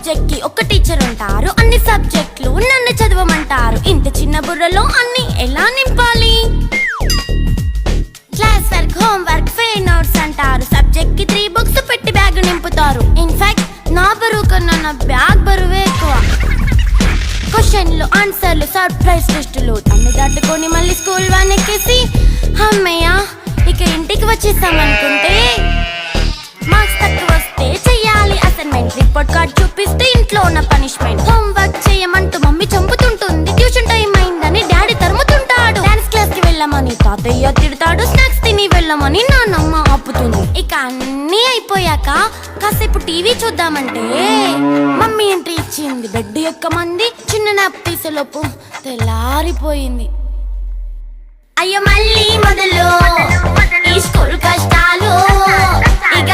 Subject కి ఒక teacher ఉంటారు, అన్ని సబ్జెక్టులు నన్ను చదవమంటారు. ఇంత చిన్న బుర్రలో అన్ని ఎలా నింపాలి? Class work, home work, fair notes అంటారు. సబ్జెక్ట్ కి 3 బుక్స్ పెట్టి బ్యాగ్ నింపుతారు. ఇన్ఫాక్ట్ నా బరువు కన్నా నా బ్యాగ్ బరువే ఎక్కువ. క్వశ్చన్లు, ఆన్సర్లు, సర్ప్రైజ్ టెస్టులు అన్ని దాటుకొని మళ్ళీ స్కూల్ వ్యాన్ ఎక్కేసి అమ్మయ్య ఇక ఇంటికి వచ్చేసామనుకుంటే మార్క్స్ తక్కువ వస్తే చెయ్యాలి అసైన్మెంట్. రిపోర్ట్ కార్డ్ చూపిస్తే ఇంట్లో ఉన్న పనిష్మెంట్. హోమ్ వర్క్ చేయమంటూ మమ్మీ చంపుతుంటుంది. ట్యూషన్ టైం అయిందని డాడీ తరుముతుంటాడు. డాన్స్ క్లాస్ కి వెళ్ళమని తాతయ్య తిడతాడు. స్నాక్స్ తిని వెళ్ళమని నాన్నమ్మ ఆపుతుంది. ఇక అన్నీ అయిపోయాక కాసేపు టీవీ చూద్దామంటే మమ్మీ ఎంట్రీ ఇచ్చింది. బెడ్ ఎక్కమంది. చిన్న నాప్ తీసేలోపు తెల్లారిపోయింది. అయ్యో మళ్ళీ మొదలు ఈ స్కూల్ కష్టాలు. ఇక